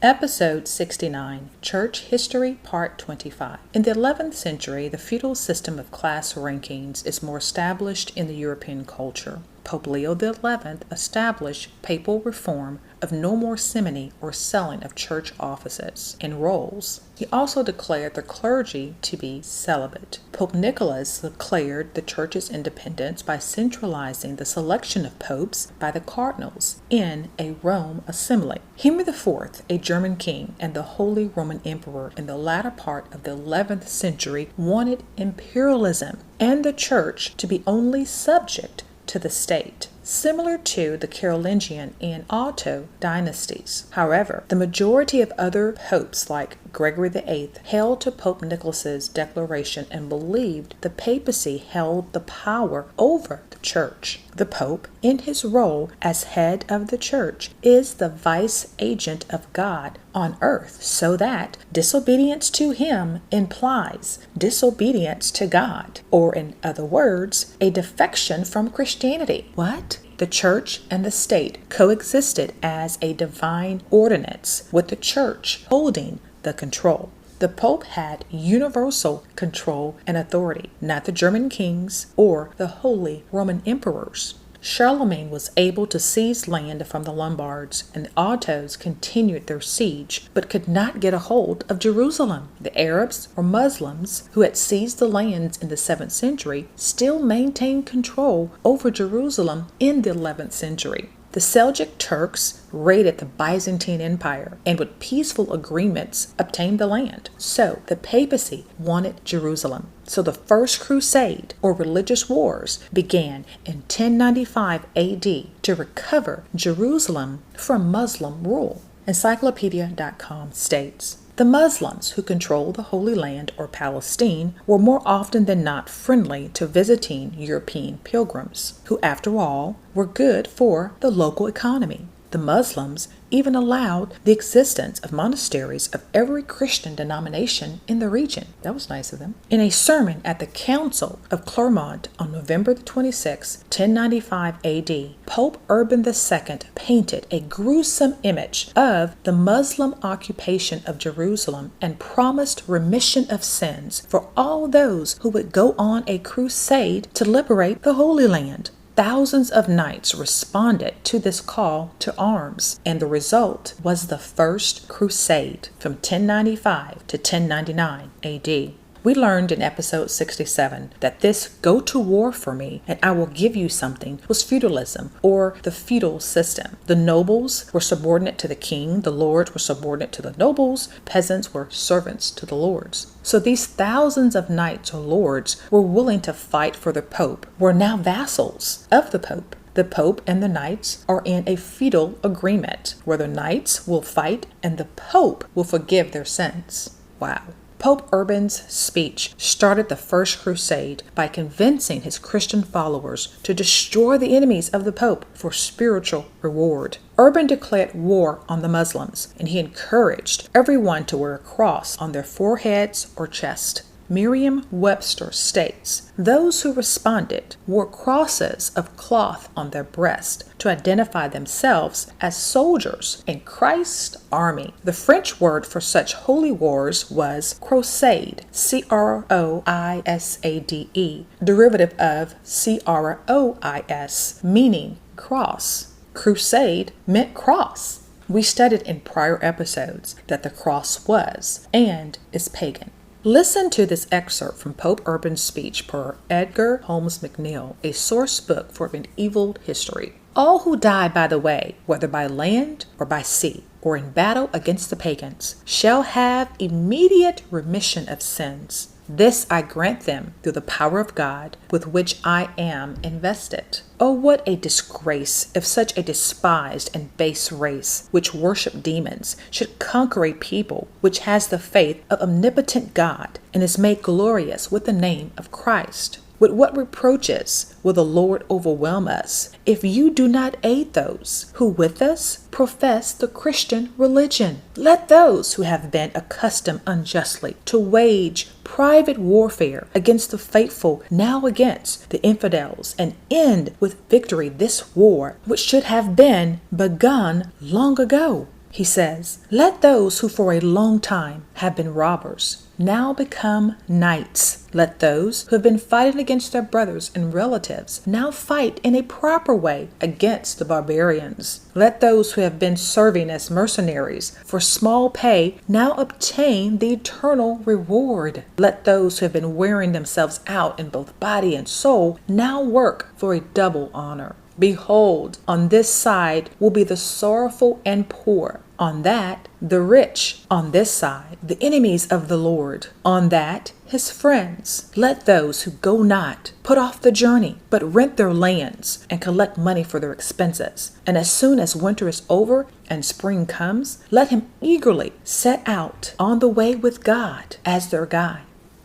Episode 69, Church History, Part 25. In the 11th century, the feudal system of class rankings is more established in the European culture. Pope Leo XI established papal reform of no more simony or selling of church offices and roles. He also declared the clergy to be celibate. Pope Nicholas declared the church's independence by centralizing the selection of popes by the cardinals in a Rome assembly. Henry IV, a German king and the Holy Roman Emperor in the latter part of the 11th century, wanted imperialism and the church to be only subject to the state, similar to the Carolingian and Otto dynasties. However, the majority of other popes like Gregory VIII held to Pope Nicholas's declaration and believed the papacy held the power over the church. The pope, in his role as head of the church, is the vice agent of God on earth, so that disobedience to him implies disobedience to God, or in other words, a defection from Christianity. What? The church and the state coexisted as a divine ordinance, with the church holding the control. The Pope had universal control and authority, not the German kings or the Holy Roman emperors. Charlemagne was able to seize land from the Lombards, and the Ottos continued their siege, but could not get a hold of Jerusalem. The Arabs or Muslims, who had seized the lands in the 7th century, still maintained control over Jerusalem in the 11th century. The Seljuk Turks raided the Byzantine Empire and with peaceful agreements obtained the land. So the papacy wanted Jerusalem. So the First Crusade, or religious wars, began in 1095 AD to recover Jerusalem from Muslim rule. Encyclopedia.com states, the Muslims who controlled the Holy Land or Palestine were more often than not friendly to visiting European pilgrims, who after all were good for the local economy. The Muslims even allowed the existence of monasteries of every Christian denomination in the region. That was nice of them. In a sermon at the Council of Clermont on November 26, 1095 AD, Pope Urban II painted a gruesome image of the Muslim occupation of Jerusalem and promised remission of sins for all those who would go on a crusade to liberate the Holy Land. Thousands of knights responded to this call to arms, and the result was the First Crusade from 1095 to 1099 AD. We learned in episode 67 that this go to war for me and I will give you something was feudalism, or the feudal system. The nobles were subordinate to the king, the lords were subordinate to the nobles, peasants were servants to the lords. So these thousands of knights or lords were willing to fight for the pope, were now vassals of the pope. The pope and the knights are in a feudal agreement where the knights will fight and the pope will forgive their sins. Wow. Pope Urban's speech started the First Crusade by convincing his Christian followers to destroy the enemies of the Pope for spiritual reward. Urban declared war on the Muslims, and he encouraged everyone to wear a cross on their foreheads or chest. Merriam-Webster states, those who responded wore crosses of cloth on their breast to identify themselves as soldiers in Christ's army. The French word for such holy wars was crusade, Croisade, derivative of Crois, meaning cross. Crusade meant cross. We studied in prior episodes that the cross was and is pagan. Listen to this excerpt from Pope Urban's speech per Edgar Holmes McNeill, a source book for medieval history. All who die by the way, whether by land or by sea, or in battle against the pagans, shall have immediate remission of sins. This I grant them through the power of God with which I am invested. Oh, what a disgrace if such a despised and base race, which worship demons, should conquer a people which has the faith of omnipotent God and is made glorious with the name of Christ. With what reproaches will the Lord overwhelm us if you do not aid those who with us profess the Christian religion? Let those who have been accustomed unjustly to wage private warfare against the faithful now against the infidels and end with victory this war which should have been begun long ago. He says, "Let those who for a long time have been robbers now become knights. Let those who have been fighting against their brothers and relatives now fight in a proper way against the barbarians. Let those who have been serving as mercenaries for small pay now obtain the eternal reward. Let those who have been wearing themselves out in both body and soul now work for a double honor. Behold, on this side will be the sorrowful and poor. On that, the rich. On this side, the enemies of the Lord. On that, his friends. Let those who go not put off the journey, but rent their lands and collect money for their expenses. And as soon as winter is over and spring comes, let him eagerly set out on the way with God as their guide."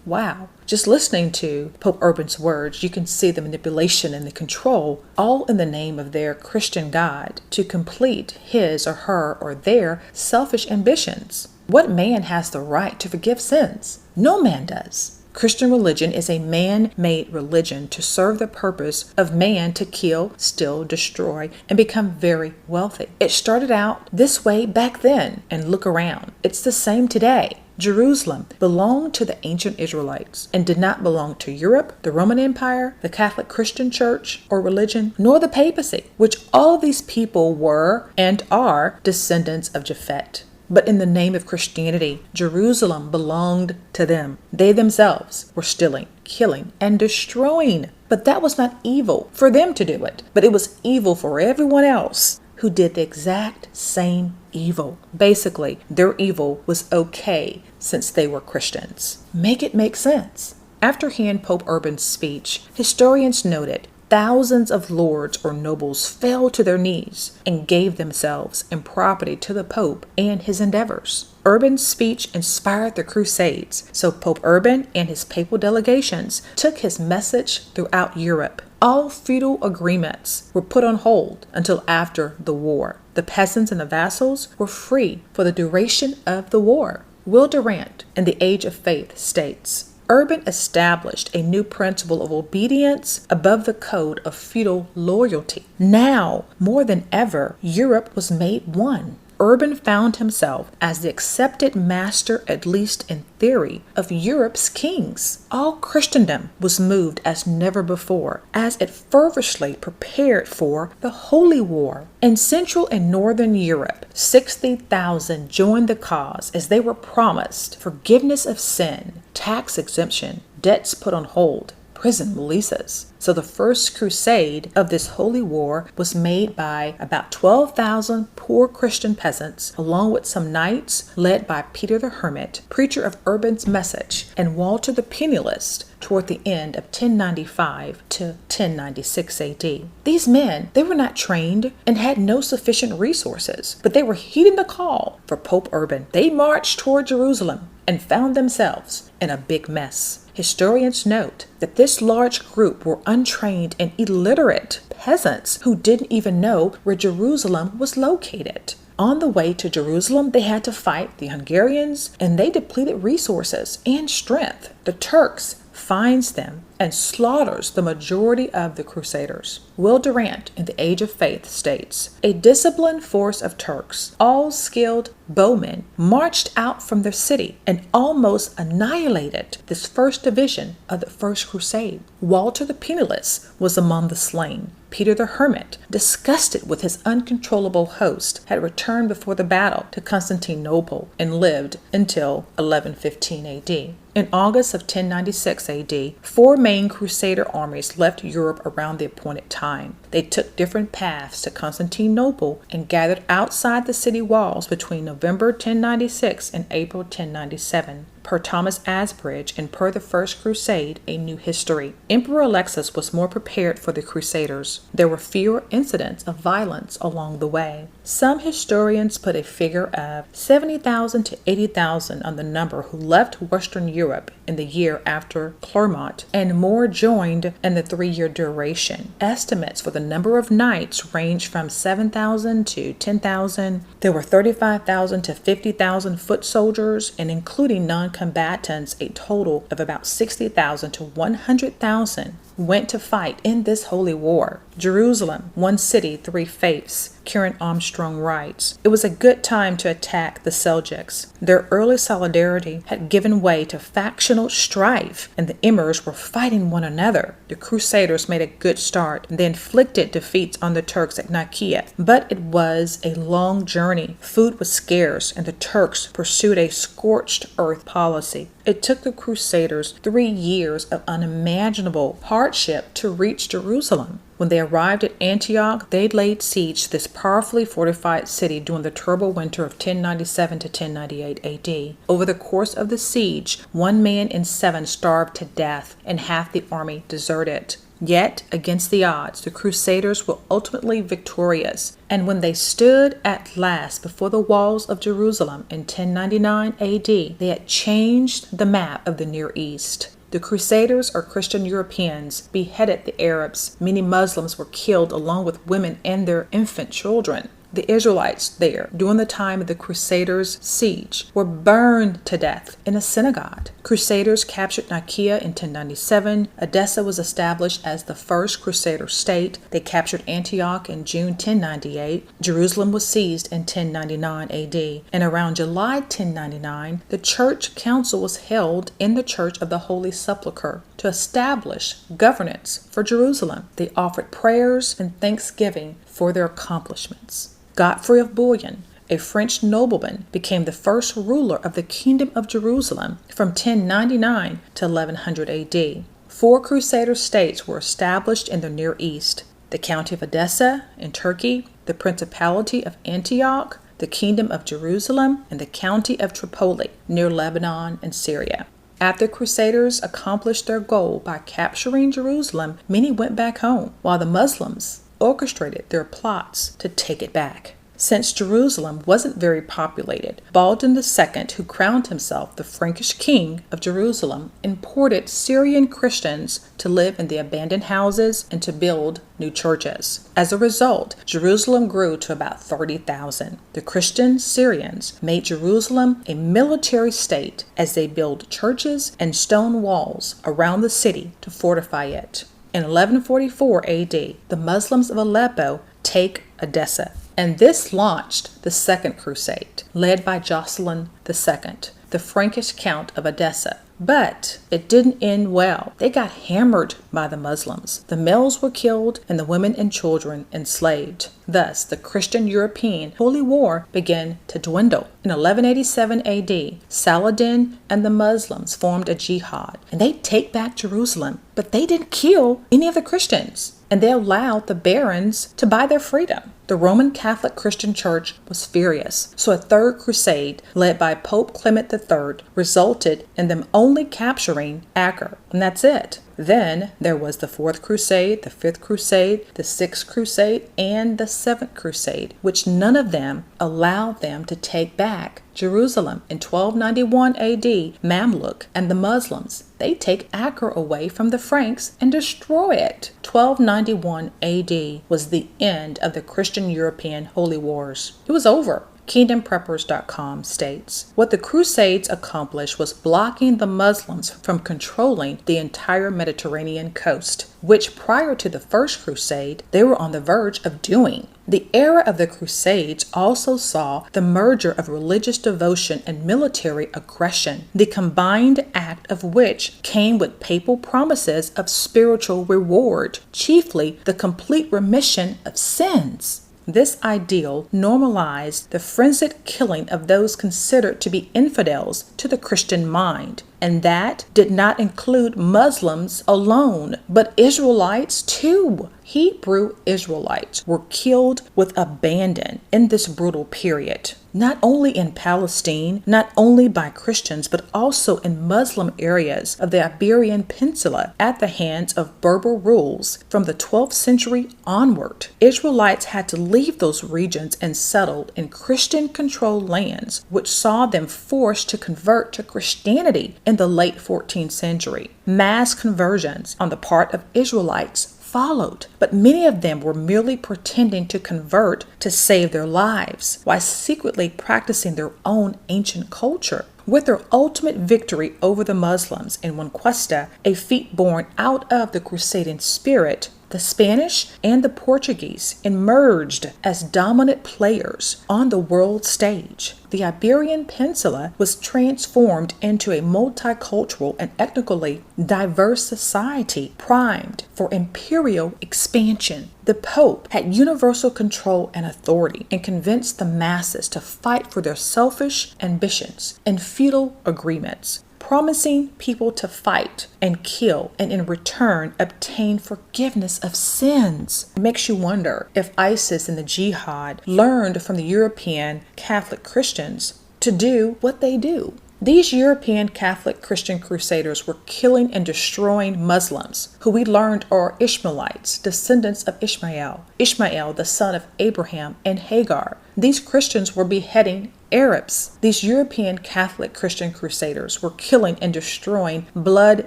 Wow. Just listening to Pope Urban's words, you can see the manipulation and the control, all in the name of their Christian God, to complete his or her or their selfish ambitions. What man has the right to forgive sins? No man does. Christian religion is a man-made religion to serve the purpose of man to kill, steal, destroy, and become very wealthy. It started out this way back then, and look around. It's the same today. Jerusalem belonged to the ancient Israelites and did not belong to Europe, the Roman Empire, the Catholic Christian Church or religion, nor the papacy, which all these people were and are descendants of Japhet. But in the name of Christianity, Jerusalem belonged to them. They themselves were stealing, killing, and destroying. But that was not evil for them to do it, but it was evil for everyone else who did the exact same evil. Basically, their evil was okay since they were Christians. Make it make sense. After hearing Pope Urban's speech, historians noted thousands of lords or nobles fell to their knees and gave themselves and property to the Pope and his endeavors. Urban's speech inspired the Crusades, so Pope Urban and his papal delegations took his message throughout Europe. All feudal agreements were put on hold until after the war. The peasants and the vassals were free for the duration of the war. Will Durant, in The Age of Faith, states, Urban established a new principle of obedience above the code of feudal loyalty. Now, more than ever, Europe was made one. Urban found himself as the accepted master, at least in theory, of Europe's kings. All Christendom was moved as never before, as it fervently prepared for the Holy War. In Central and Northern Europe, 60,000 joined the cause as they were promised forgiveness of sin, tax exemption, debts put on hold, prison releases. So the First Crusade of this holy war was made by about 12,000 poor Christian peasants, along with some knights led by Peter the Hermit, preacher of Urban's message, and Walter the Penniless toward the end of 1095 to 1096 AD. These men, they were not trained and had no sufficient resources, but they were heeding the call for Pope Urban. They marched toward Jerusalem and found themselves in a big mess. Historians note that this large group were untrained and illiterate peasants who didn't even know where Jerusalem was located. On the way to Jerusalem, they had to fight the Hungarians, and they depleted resources and strength. The Turks finds them and slaughters the majority of the Crusaders. Will Durant, in The Age of Faith, states, a disciplined force of Turks, all skilled bowmen, marched out from their city and almost annihilated this first division of the First Crusade. Walter the Penniless was among the slain. Peter the Hermit, disgusted with his uncontrollable host, had returned before the battle to Constantinople and lived until 1115 AD. In August of 1096 AD, 4 main Crusader armies left Europe around the appointed time. They took different paths to Constantinople and gathered outside the city walls between November 1096 and April 1097. Per Thomas Asbridge and per the First Crusade, a new history. Emperor Alexis was more prepared for the Crusaders. There were fewer incidents of violence along the way. Some historians put a figure of 70,000 to 80,000 on the number who left Western Europe in the year after Clermont, and more joined in the 3-year duration. Estimates for the number of knights range from 7,000 to 10,000. There were 35,000 to 50,000 foot soldiers, and including non-combatants, a total of about 60,000 to 100,000 went to fight in this holy war. Jerusalem, one city, three faiths, Karen Armstrong writes, "It was a good time to attack the Seljuks. Their early solidarity had given way to factional strife, and the emirs were fighting one another. The Crusaders made a good start, and they inflicted defeats on the Turks at Nicaea, but it was a long journey. Food was scarce, and the Turks pursued a scorched earth policy. It took the Crusaders 3 years of unimaginable hardship to reach Jerusalem. When they arrived at Antioch, they laid siege to this powerfully fortified city during the terrible winter of 1097 to 1098 AD. Over the course of the siege, 1 man in 7 starved to death, and half the army deserted. Yet, against the odds, the Crusaders were ultimately victorious, and when they stood at last before the walls of Jerusalem in 1099 AD, they had changed the map of the Near East. The Crusaders, or Christian Europeans, beheaded the Arabs. Many Muslims were killed along with women and their infant children. The Israelites there, during the time of the Crusaders' siege, were burned to death in a synagogue. Crusaders captured Nicaea in 1097. Edessa was established as the First Crusader State. They captured Antioch in June 1098. Jerusalem was seized in 1099 AD. And around July 1099, the church council was held in the Church of the Holy Sepulchre to establish governance for Jerusalem. They offered prayers and thanksgiving for their accomplishments. Godfrey of Bouillon, a French nobleman, became the first ruler of the Kingdom of Jerusalem from 1099 to 1100 AD. 4 Crusader states were established in the Near East: the County of Edessa in Turkey, the Principality of Antioch, the Kingdom of Jerusalem, and the County of Tripoli near Lebanon and Syria. After Crusaders accomplished their goal by capturing Jerusalem, many went back home, while the Muslims orchestrated their plots to take it back. Since Jerusalem wasn't very populated, Baldwin II, who crowned himself the Frankish king of Jerusalem, imported Syrian Christians to live in the abandoned houses and to build new churches. As a result, Jerusalem grew to about 30,000. The Christian Syrians made Jerusalem a military state as they built churches and stone walls around the city to fortify it. In 1144 AD, the Muslims of Aleppo take Edessa, and this launched the Second Crusade, led by Jocelyn II, the Frankish Count of Edessa. But it didn't end well. They got hammered by the Muslims. The males were killed and the women and children enslaved. Thus, the Christian European Holy War began to dwindle. In 1187 AD, Saladin and the Muslims formed a jihad, and they take back Jerusalem, but they didn't kill any of the Christians, and they allowed the barons to buy their freedom. The Roman Catholic Christian Church was furious, so a third crusade, led by Pope Clement III, resulted in them only capturing Acre, and that's it. Then there was the Fourth Crusade, the Fifth Crusade, the Sixth Crusade, and the Seventh Crusade, which none of them allowed them to take back Jerusalem. In 1291 AD, Mamluk and the Muslims, they take Acre away from the Franks and destroy it. 1291 AD was the end of the Christian European Holy Wars. It was over. KingdomPreppers.com states, what the Crusades accomplished was blocking the Muslims from controlling the entire Mediterranean coast, which prior to the First Crusade, they were on the verge of doing. The era of the Crusades also saw the merger of religious devotion and military aggression, the combined act of which came with papal promises of spiritual reward, chiefly the complete remission of sins. This ideal normalized the frenzied killing of those considered to be infidels to the Christian mind, and that did not include Muslims alone, but Israelites too. Hebrew Israelites were killed with abandon in this brutal period, not only in Palestine, not only by Christians, but also in Muslim areas of the Iberian Peninsula at the hands of Berber rules from the 12th century onward. Israelites had to leave those regions and settled in Christian-controlled lands, which saw them forced to convert to Christianity in the late 14th century. Mass conversions on the part of Israelites followed, but many of them were merely pretending to convert to save their lives, while secretly practicing their own ancient culture. With their ultimate victory over the Muslims in Conquista, a feat born out of the crusading spirit, the Spanish and the Portuguese emerged as dominant players on the world stage. The Iberian Peninsula was transformed into a multicultural and ethnically diverse society primed for imperial expansion. The Pope had universal control and authority and convinced the masses to fight for their selfish ambitions and feudal agreements, promising people to fight and kill and in return obtain forgiveness of sins. It makes you wonder if ISIS and the jihad learned from the European Catholic Christians to do what they do. These European Catholic Christian crusaders were killing and destroying Muslims, who we learned are Ishmaelites, descendants of Ishmael, the son of Abraham and Hagar. These Christians were beheading Arabs. These European Catholic Christian crusaders were killing and destroying blood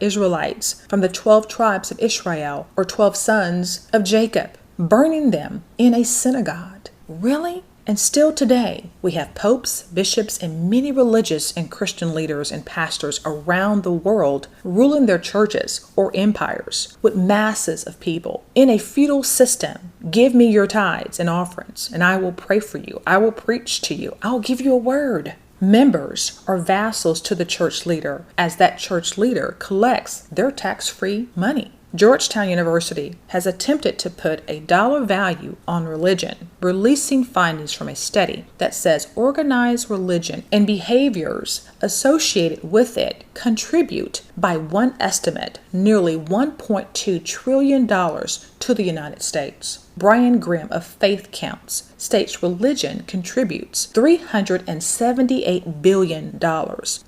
Israelites from the 12 tribes of Israel, or 12 sons of Jacob, burning them in a synagogue. Really? And still today, we have popes, bishops, and many religious and Christian leaders and pastors around the world ruling their churches or empires with masses of people. In a feudal system, give me your tithes and offerings, and I will pray for you. I will preach to you. I will give you a word. Members are vassals to the church leader, as that church leader collects their tax-free money. Georgetown University has attempted to put a dollar value on religion, releasing findings from a study that says organized religion and behaviors associated with it contribute, by one estimate, nearly $1.2 trillion to the United States. Brian Grimm of Faith Counts states religion contributes $378 billion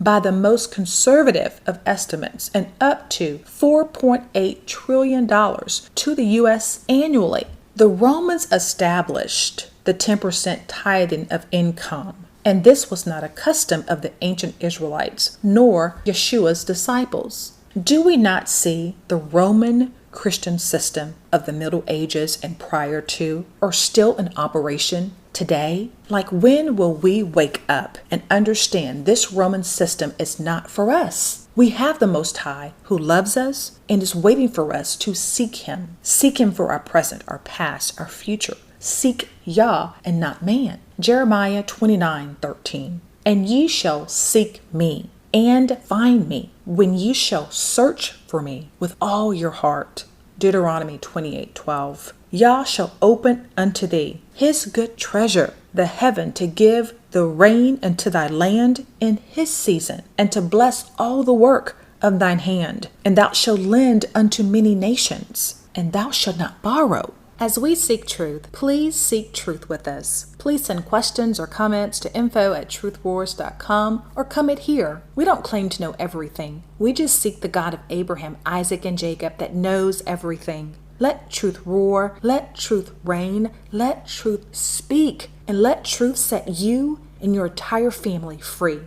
by the most conservative of estimates, and up to $4.8 trillion to the U.S. annually. The Romans established the 10% tithing of income, and this was not a custom of the ancient Israelites, nor Yeshua's disciples. Do we not see the Roman Christian system of the Middle Ages and prior to are still in operation today? Like, when will we wake up and understand this Roman system is not for us? We have the Most High who loves us and is waiting for us to seek Him. Seek Him for our present, our past, our future. Seek Yah and not man. Jeremiah 29:13. And ye shall seek me and find me when ye shall search for me with all your heart. Deuteronomy 28:12. Yah shall open unto thee his good treasure, the heaven, to give the rain unto thy land in his season, and to bless all the work of thine hand. And thou shalt lend unto many nations, and thou shalt not borrow. As we seek truth, please seek truth with us. Please send questions or comments to info@truthwars.com or comment here. We don't claim to know everything. We just seek the God of Abraham, Isaac, and Jacob that knows everything. Let truth roar, let truth reign, let truth speak, and let truth set you and your entire family free.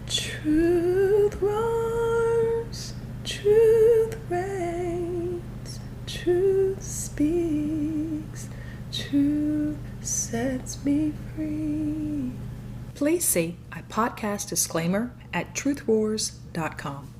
Truth roars, truth reigns, truth speaks, truth sets me free. Please see a podcast disclaimer at truthwars.com.